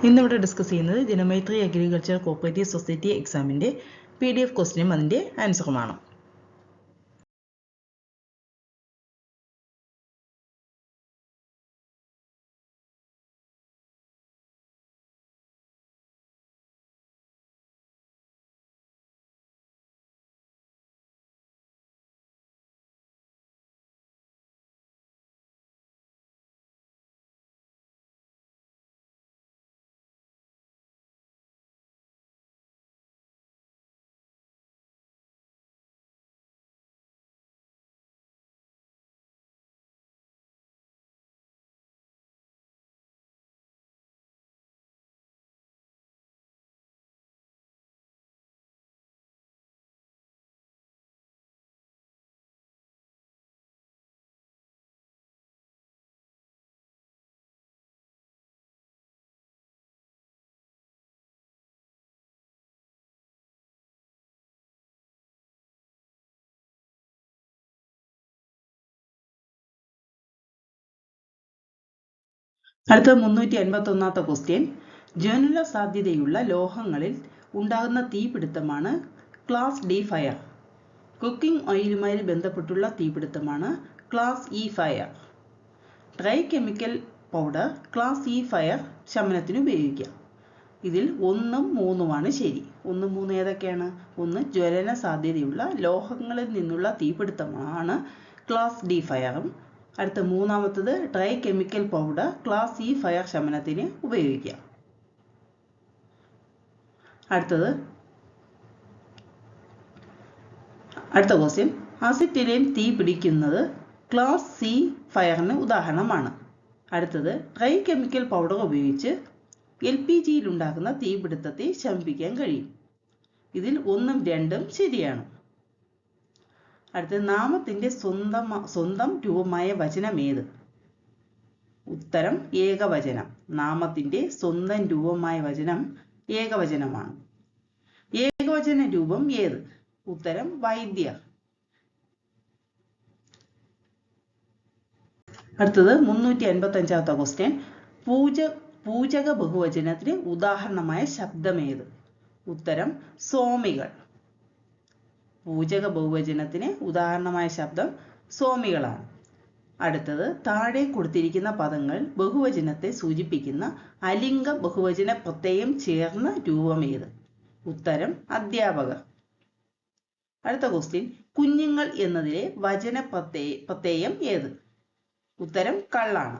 ഇന്നിവിടെ ഡിസ്കസ് ചെയ്യുന്നത് Janamaithri agriculture cooperative society എക്സാമിൻ്റെ PDF ക്വസ്റ്റ്യനും അതിൻ്റെ ആൻസറുമാണ്. അടുത്ത 351ാമത്തെ ക്വസ്റ്റ്യൻ, ജ്വലന സാധ്യതയുള്ള ലോഹങ്ങളിൽ ഉണ്ടാകുന്ന തീപിടുത്തമാണ് ക്ലാസ് ഡി ഫയർ. കുക്കിംഗ് ഓയിലുമായി ബന്ധപ്പെട്ടുള്ള തീപിടുത്തമാണ് class E fire. Dry chemical powder class E fire ശമനത്തിന് ഉപയോഗിക്കാം. ഇതിൽ 1ഉം 3ഉമാണ് ശരി. 1, 3 ഏതൊക്കെയാണ്? ഒന്ന്, ജ്വലന സാധ്യതയുള്ള ലോഹങ്ങളിൽ നിന്നുള്ള തീപിടുത്തമാണ് ക്ലാസ് ഡി ഫയറും. അടുത്ത മൂന്നാമത്തത്, dry chemical powder class E fire ശമനത്തിന് ഉപയോഗിക്കാം. അടുത്ത ക്വസ്റ്റ്യൻ, അസിറ്റിലിൻ തീ പിടിക്കുന്നത് ക്ലാസ് സി ഫയറിന് ഉദാഹരണമാണ്. അടുത്തത്, ഡ്രൈ കെമിക്കൽ പൗഡർ ഉപയോഗിച്ച് LPGയിൽ ഉണ്ടാകുന്ന തീപിടുത്തത്തെ ശമിപ്പിക്കാൻ കഴിയും. ഇതിൽ 1ഉം 2ഉം ശരിയാണ്. അടുത്തത്, നാമത്തിന്റെ സ്വന്തം രൂപമായ വചനം ഏത്? ഉത്തരം ഏകവചനം. നാമത്തിന്റെ സ്വന്തം രൂപമായ വചനം ഏകവചനമാണ്. ഏകവചന രൂപം ഏത്? ഉത്തരം വൈദ്യ. അടുത്തത് 355ാമത്തെ ക്വസ്റ്റ്യൻ, പൂജക ബഹുവചനത്തിന് ഉദാഹരണമായ ശബ്ദമേത്? ഉത്തരം സ്വാമികൾ. പൂജക ബഹുവചനത്തിന് ഉദാഹരണമായ ശബ്ദം സ്വാമികളാണ്. അടുത്തത്, താഴെ കൊടുത്തിരിക്കുന്ന പദങ്ങൾ ബഹുവചനത്തെ സൂചിപ്പിക്കുന്ന അലിംഗ ബഹുവചന പ്രത്യയം ചേർന്ന രൂപമേത്? ഉത്തരം അധ്യാപകർ. അടുത്ത ക്വസ്റ്റ്യൻ, കുഞ്ഞുങ്ങൾ എന്നതിലെ വചന പ്രത്യയം ഏത്? ഉത്തരം കള്ളാണ്.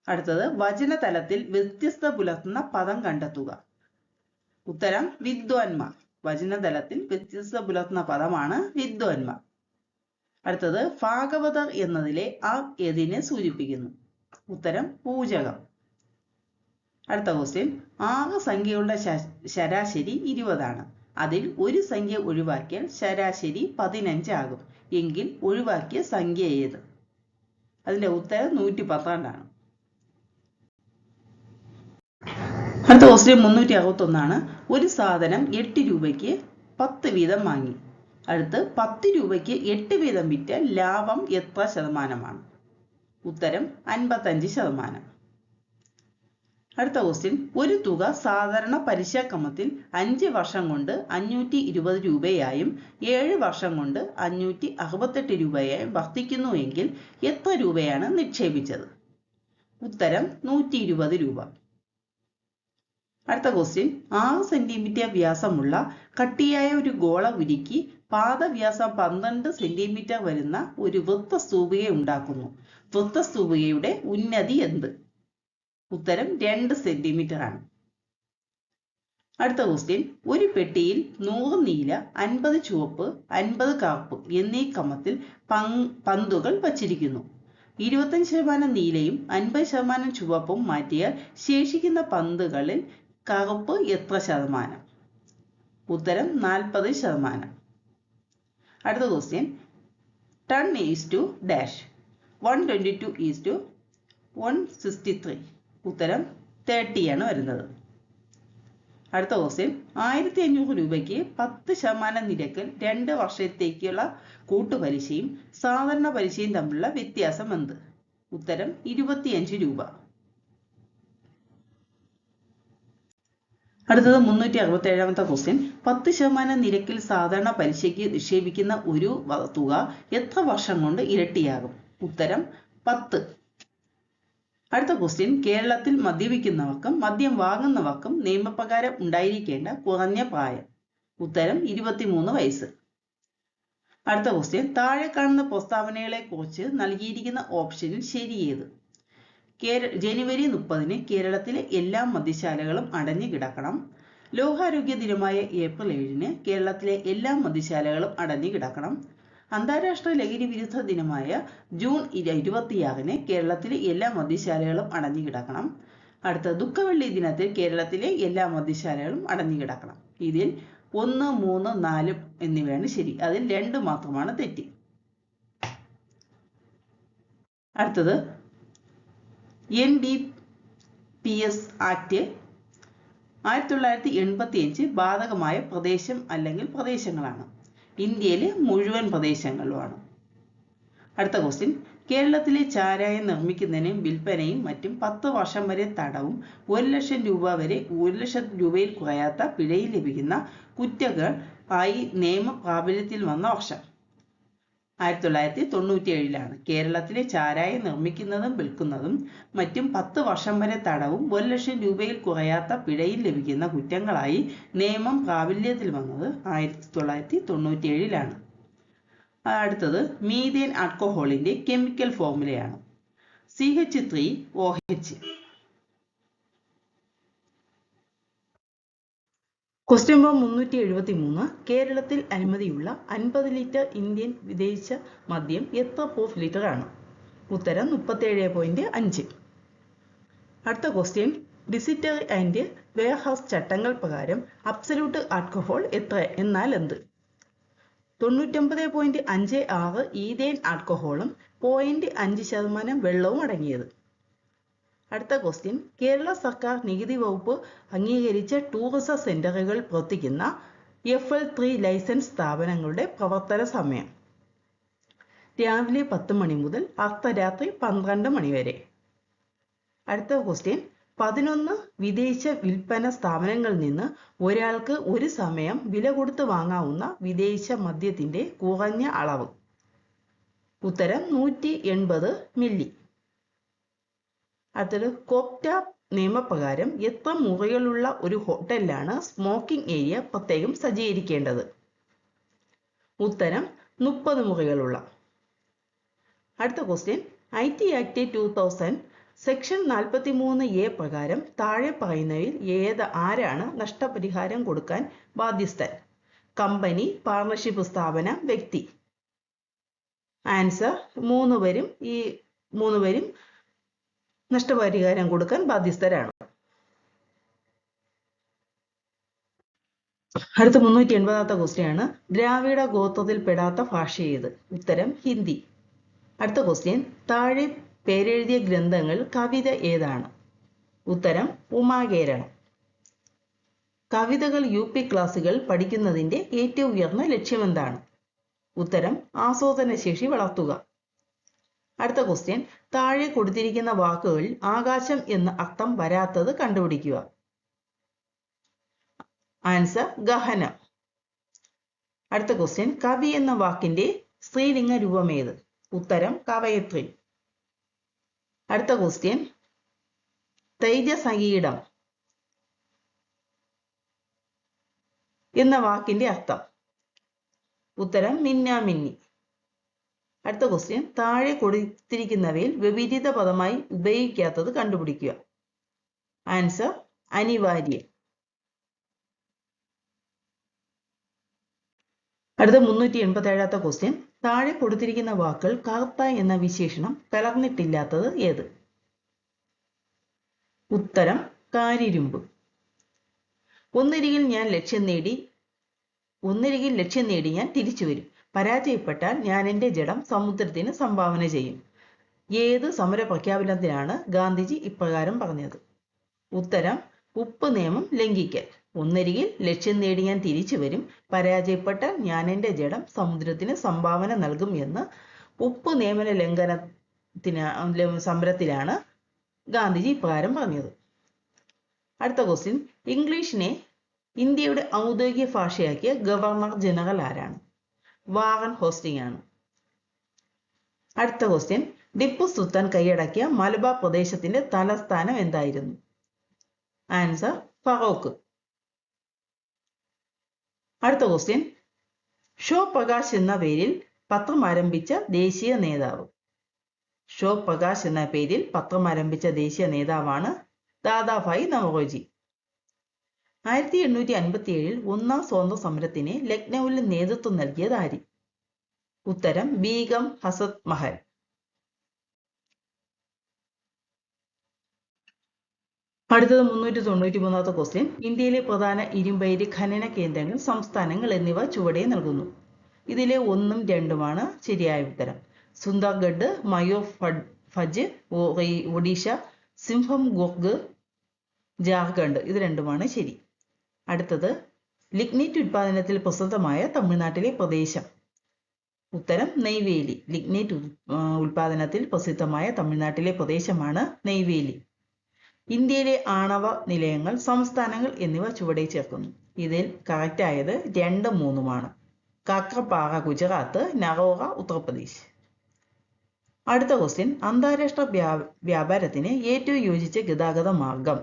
അടുത്തത്, വചനതലത്തിൽ വ്യത്യസ്ത പുലർത്തുന്ന പദം കണ്ടെത്തുക. ഉത്തരം വിദ്വാൻമാർ. വചനതലത്തിൽ വ്യത്യസ്ത പുലർത്തുന്ന പദമാണ് വിദ്വാൻമാർ. അടുത്തത്, ഭാഗവതർ എന്നതിലെ ആ ഏതിനെ സൂചിപ്പിക്കുന്നു? ഉത്തരം പൂജകം. അടുത്ത ക്വസ്റ്റ്യൻ, 6 സംഖ്യകളുടെ ശരാശരി 20ആണ്. അതിൽ ഒരു സംഖ്യ ഒഴിവാക്കിയാൽ ശരാശരി 15 ആകും. എങ്കിൽ ഒഴിവാക്കിയ സംഖ്യ ഏത്? അതിന്റെ ഉത്തരം 112ആണ്. അടുത്ത ക്വസ്റ്റ്യൻ 361ആണ്. ഒരു സാധനം 8 രൂപയ്ക്ക് 10 വീതം വാങ്ങി. അടുത്ത് 10 രൂപയ്ക്ക് 8 വീതം വിറ്റാൽ ലാഭം എത്ര ശതമാനമാണ്? ഉത്തരം 55%. അടുത്ത ക്വസ്റ്റ്യൻ, ഒരു തുക സാധാരണ പലിശ ക്രമത്തിൽ 5 വർഷം കൊണ്ട് 520 രൂപയായും 7 വർഷം കൊണ്ട് 568 രൂപയായും വർദ്ധിക്കുന്നുവെങ്കിൽ എത്ര രൂപയാണ് നിക്ഷേപിച്ചത്? ഉത്തരം 120 രൂപ. അടുത്ത ക്വസ്റ്റ്യൻ, 6 സെന്റിമീറ്റർ വ്യാസമുള്ള കട്ടിയായ ഒരു ഗോള ഉരുക്കി പാദവ്യാസം 12 സെന്റിമീറ്റർ വരുന്ന ഒരു വൃത്തസ്തൂപിക ഉണ്ടാക്കുന്നു. വൃത്തസ്തൂപികയുടെ ഉന്നതി എന്ത്? ഉത്തരം 2 സെന്റിമീറ്റർ ആണ്. അടുത്ത ക്വസ്റ്റ്യൻ, ഒരു പെട്ടിയിൽ 100 നീല, 50 ചുവപ്പ്, 50 കറുപ്പ് എന്നീ ക്രമത്തിൽ പന്തുകൾ വച്ചിരിക്കുന്നു. 25% നീലയും 50% ചുവപ്പും മാറ്റിയാൽ ശേഷിക്കുന്ന പന്തുകളിൽ കറുപ്പ് എത്ര ശതമാനം? ഉത്തരം 40%. അടുത്ത ക്വസ്റ്റ്യൻ, 10:122:163. ഉത്തരം 30 ആണ് വരുന്നത്. അടുത്ത ക്വസ്റ്റ്യൻ, 1500 രൂപയ്ക്ക് 10% നിരക്കിൽ 2 വർഷത്തേക്കുള്ള കൂട്ടുപലിശയും സാധാരണ പലിശയും തമ്മിലുള്ള വ്യത്യാസം എന്ത്? ഉത്തരം 25 രൂപ. അടുത്തത് 367ാമത്തെ ക്വസ്റ്റ്യൻ. 10% നിരക്കിൽ സാധാരണ പലിശയ്ക്ക് നിക്ഷേപിക്കുന്ന ഒരു തുക എത്ര വർഷം കൊണ്ട് ഇരട്ടിയാകും? ഉത്തരം 10. അടുത്ത ക്വസ്റ്റ്യൻ. കേരളത്തിൽ മദ്യപിക്കുന്നവർക്കും മദ്യം വാങ്ങുന്നവർക്കും നിയമപ്രകാരം ഉണ്ടായിരിക്കേണ്ട കുറഞ്ഞ പ്രായം? ഉത്തരം 23 വയസ്സ്. അടുത്ത ക്വസ്റ്റ്യൻ. താഴെ കാണുന്ന പ്രസ്താവനകളെ കുറിച്ച് നൽകിയിരിക്കുന്ന ഓപ്ഷനിൽ ശരിയേത്? ജനുവരി 30-ന് കേരളത്തിലെ എല്ലാ മദ്യശാലകളും അടഞ്ഞു കിടക്കണം. ലോകാരോഗ്യ ദിനമായ ഏപ്രിൽ 7-ന് കേരളത്തിലെ എല്ലാ മദ്യശാലകളും അടഞ്ഞു കിടക്കണം. അന്താരാഷ്ട്ര ലഹരി വിരുദ്ധ ദിനമായ ജൂൺ 26-ന് കേരളത്തിലെ എല്ലാ മദ്യശാലകളും അടഞ്ഞു കിടക്കണം. അടുത്ത ദുഃഖവെള്ളി ദിനത്തിൽ കേരളത്തിലെ എല്ലാ മദ്യശാലകളും അടഞ്ഞു കിടക്കണം. ഇതിൽ 1, 3, 4 എന്നിവയാണ് ശരി. അതിൽ 2 മാത്രമാണ് തെറ്റി. അടുത്തത് NDPS ആക്ട് 1985 ബാധകമായ പ്രദേശം അല്ലെങ്കിൽ പ്രദേശങ്ങളാണ്. ഇന്ത്യയിലെ മുഴുവൻ പ്രദേശങ്ങളുമാണ്. അടുത്ത ക്വസ്റ്റ്യൻ. കേരളത്തിലെ ചാരായം നിർമ്മിക്കുന്നതിനും വിൽപ്പനയും മറ്റും 10 വർഷം വരെ തടവും 1 ലക്ഷം രൂപ വരെ 1 ലക്ഷം രൂപയിൽ കുറയാത്ത പിഴയും ലഭിക്കുന്ന കുറ്റങ്ങൾ ആയി നിയമം പ്രാബല്യത്തിൽ വന്ന വർഷം? 1997-ലാണ്. കേരളത്തിലെ ചാരായം നിർമ്മിക്കുന്നതും വിൽക്കുന്നതും മറ്റും 10 വർഷം വരെ തടവും 1 ലക്ഷം രൂപയിൽ കുറയാത്ത പിഴയും ലഭിക്കുന്ന കുറ്റങ്ങളായി നിയമം പ്രാബല്യത്തിൽ വന്നത് 1997-ലാണ്. അടുത്തത് മീഥേൻ ആൽക്കഹോളിന്റെ കെമിക്കൽ ഫോർമുലയാണ് CH3OH. Question number 373. കേരളത്തിൽ അനുമതിയുള്ള 50 ലിറ്റർ ഇന്ത്യൻ വിദേശ മദ്യം എത്ര പ്രൂഫ് ലിറ്റർ ആണ്? ഉത്തരം 37.5. അടുത്ത ക്വസ്റ്റ്യൻ. ഡിസിറ്ററി ആൻഡ് വെയർഹൗസ് ചട്ടങ്ങൾ പ്രകാരം അബ്സല്യൂട്ട് ആൽക്കഹോൾ എത്ര എന്നാൽ എന്ത്? 99.56 ഈഥേൻ ആൽക്കഹോളും 0.5% വെള്ളവും അടങ്ങിയത്. അടുത്ത ക്വസ്റ്റ്യൻ. കേരള സർക്കാർ നികുതി വകുപ്പ് അംഗീകരിച്ച ടൂറിസം സെന്ററുകൾ പ്രവർത്തിക്കുന്ന FL3 ലൈസൻസ് സ്ഥാപനങ്ങളുടെ പ്രവർത്തന സമയം? രാവിലെ 10 മണി മുതൽ അർദ്ധരാത്രി 12 മണി വരെ. അടുത്ത ക്വസ്റ്റ്യൻ. 11 വിദേശ വിൽപ്പന സ്ഥാപനങ്ങളിൽ നിന്ന് ഒരാൾക്ക് ഒരു സമയം വില കൊടുത്ത് വാങ്ങാവുന്ന വിദേശ മദ്യത്തിന്റെ കുറഞ്ഞ അളവ്? ഉത്തരം 180 മില്ലി. അടുത്തത്. കോപ്റ്റ നിയമപ്രകാരം എത്ര മുറികളുള്ള ഒരു ഹോട്ടലിലാണ് സ്മോക്കിംഗ് ഏരിയ പ്രത്യേകം സജ്ജീകരിക്കേണ്ടത്? ഉത്തരം 30 മുറികളുള്ള. അടുത്ത question. IT act 2000 section 43A പ്രകാരം താഴെ പറയുന്നവയിൽ ആരാണ് നഷ്ടപരിഹാരം കൊടുക്കാൻ ബാധ്യസ്ഥൻ? കമ്പനി, പാർട്ണർഷിപ്പ് സ്ഥാപനം, വ്യക്തി? ആൻസർ. 3 പേരും. ഈ 3 പേരും നഷ്ടപരിഹാരം കൊടുക്കാൻ ബാധ്യസ്ഥരാണ്. അടുത്ത 380ാമത്തെ ക്വസ്റ്റ്യൻ ആണ്. ദ്രാവിഡ ഗോത്രത്തിൽ പെടാത്ത ഭാഷ ഏത്? ഉത്തരം ഹിന്ദി. അടുത്ത ക്വസ്റ്റ്യൻ. താഴെ പേരെഴുതിയ ഗ്രന്ഥങ്ങൾ കവിത ഏതാണ്? ഉത്തരം ഉമാകേരളം. കവിതകൾ UP ക്ലാസുകൾ പഠിക്കുന്നതിന്റെ ഏറ്റവും ഉയർന്ന ലക്ഷ്യമെന്താണ്? ഉത്തരം ആസ്വാദനശേഷി വളർത്തുക. അടുത്ത ക്വസ്റ്റ്യൻ. താഴെ കൊടുത്തിരിക്കുന്ന വാക്കുകളിൽ ആകാശം എന്ന അർത്ഥം വരാത്തത് കണ്ടുപിടിക്കുക. ആൻസർ ഗഹനം. അടുത്ത ക്വസ്റ്റ്യൻ. കവി എന്ന വാക്കിന്റെ സ്ത്രീലിംഗ രൂപമേത്? ഉത്തരം കവയത്രി. അടുത്ത ക്വസ്റ്റ്യൻ. തൈജസംഗീതം എന്ന വാക്കിന്റെ അർത്ഥം? ഉത്തരം മിന്നാമിന്നി. അടുത്ത ക്വസ്റ്റ്യൻ. താഴെ കൊടുത്തിരിക്കുന്നവയിൽ വിപരീത പദമായി ഉപയോഗിക്കാത്തത് കണ്ടുപിടിക്കുക. ആൻസർ അനിവാര്യ. അടുത്ത 387ാമത്തെ ക്വസ്റ്റ്യൻ. താഴെ കൊടുത്തിരിക്കുന്ന വാക്കുകൾ കറുത്ത എന്ന വിശേഷണം കലർന്നിട്ടില്ലാത്തത് ഏത്? ഉത്തരം കാരിരുമ്പ്. ഒന്നരികിൽ ലക്ഷ്യം നേടി ഞാൻ തിരിച്ചു വരും. പരാജയപ്പെട്ടാൽ ഞാൻ എൻ്റെ ജഡം സമുദ്രത്തിന് സംഭാവന ചെയ്യും. ഏത് സമര പ്രഖ്യാപനത്തിനാണ് ഗാന്ധിജി ഇപ്രകാരം പറഞ്ഞത്? ഉത്തരം ഉപ്പ് നിയമം ലംഘിക്കൽ. ഒന്നരികിൽ ലക്ഷ്യം നേടി ഞാൻ തിരിച്ചു വരും, പരാജയപ്പെട്ടാൽ ഞാൻ എൻ്റെ ജഡം സമുദ്രത്തിന് സംഭാവന നൽകും എന്ന് ഉപ്പ് നിയമന ലംഘനത്തിന് സമരത്തിലാണ് ഗാന്ധിജി ഇപ്രകാരം പറഞ്ഞത്. അടുത്ത ക്വസ്റ്റ്യൻ, ഇംഗ്ലീഷിനെ ഇന്ത്യയുടെ ഔദ്യോഗിക ഭാഷയാക്കിയ ഗവർണർ ജനറൽ ആരാണ്? വാറൻ ഹോസ്റ്റിംഗ് ആണ്. അടുത്ത ക്വസ്റ്റ്യൻ, ടിപ്പു സുൽത്താൻ കൈയടക്കിയ മലബാർ പ്രദേശത്തിന്റെ തലസ്ഥാനം എന്തായിരുന്നു? ആൻസർ ഫറോക്ക്. അടുത്ത ക്വസ്റ്റ്യൻ, ഷോ പ്രകാശ് എന്ന പേരിൽ പത്രം ആരംഭിച്ച ദേശീയ നേതാവ്? ഷോ പ്രകാശ് എന്ന പേരിൽ പത്രം ആരംഭിച്ച ദേശീയ നേതാവാണ് ദാദാഭായ് നവറോജി. 1857 ഒന്നാം സ്വാതന്ത്ര്യ സമരത്തിന് ലക്നൌവിൽ നേതൃത്വം നൽകിയത് ആര്? ഉത്തരം ബീഗം ഹസത് മഹൽ. അടുത്തത് 393ാമത്തെ ക്വസ്റ്റ്യൻ, ഇന്ത്യയിലെ പ്രധാന ഇരുമ്പയിര് ഖനന കേന്ദ്രങ്ങൾ, സംസ്ഥാനങ്ങൾ എന്നിവ ചുവടെ നൽകുന്നു. ഇതിലെ 1ഉം 2ഉമാണ് ശരിയായ ഉത്തരം. സുന്ദർഗഡ്, മയൂർ ഭഞ്ച് ഒഡീഷ, സിംഹംഗുർഗ് ജാർഖണ്ഡ്, ഇത് രണ്ടുമാണ് ശരി. അടുത്തത്, ലിഗ്നൈറ്റ് ഉൽപാദനത്തിൽ പ്രസിദ്ധമായ തമിഴ്നാട്ടിലെ പ്രദേശം? ഉത്തരം നെയ്വേലി. ലിഗ്നൈറ്റ് ഉൽപാദനത്തിൽ പ്രസിദ്ധമായ തമിഴ്നാട്ടിലെ പ്രദേശമാണ് നെയ്വേലി. ഇന്ത്യയിലെ ആണവ നിലയങ്ങൾ, സംസ്ഥാനങ്ങൾ എന്നിവ ചുവടെ ചേർക്കുന്നു. ഇതിൽ കറക്റ്റ് ആയത് 2ഉം 3ഉമാണ്. കാക്രപാറ ഗുജറാത്ത്, നറോറ ഉത്തർപ്രദേശ്. അടുത്ത ക്വസ്റ്റ്യൻ, അന്താരാഷ്ട്ര വ്യാപാരത്തിന് ഏറ്റവും യോജിച്ച ഗതാഗത മാർഗം?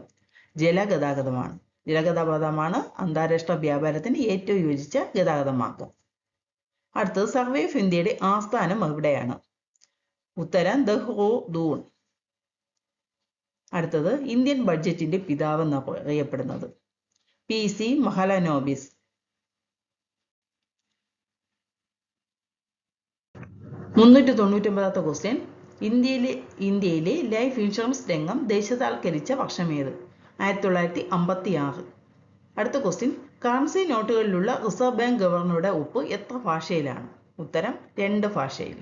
ജലഗതാഗതമാണ്. ജലഗതാഗതമാണ് അന്താരാഷ്ട്ര വ്യാപാരത്തിന് ഏറ്റവും യോജിച്ച ഗതാഗത മാർഗം. അടുത്തത്, സർവേ ഓഫ് ഇന്ത്യയുടെ ആസ്ഥാനം എവിടെയാണ്? ഉത്തരം ദെഹ്റാദൂൺ. അടുത്തത്, ഇന്ത്യൻ ബഡ്ജറ്റിന്റെ പിതാവ് എന്നറിയപ്പെടുന്നത്? PC മഹലനോബിസ്. ാമത്തെ ക്വസ്റ്റ്യൻ, ഇന്ത്യയിലെ ലൈഫ് ഇൻഷുറൻസ് രംഗം ദേശസാൽക്കരിച്ച വർഷമേത്? 1956. അടുത്ത ക്വസ്റ്റ്യൻ, കറൻസി നോട്ടുകളിലുള്ള റിസർവ് ബാങ്ക് ഗവർണറുടെ ഒപ്പ് എത്ര ഭാഷയിലാണ്? ഉത്തരം 2 ഭാഷയിൽ.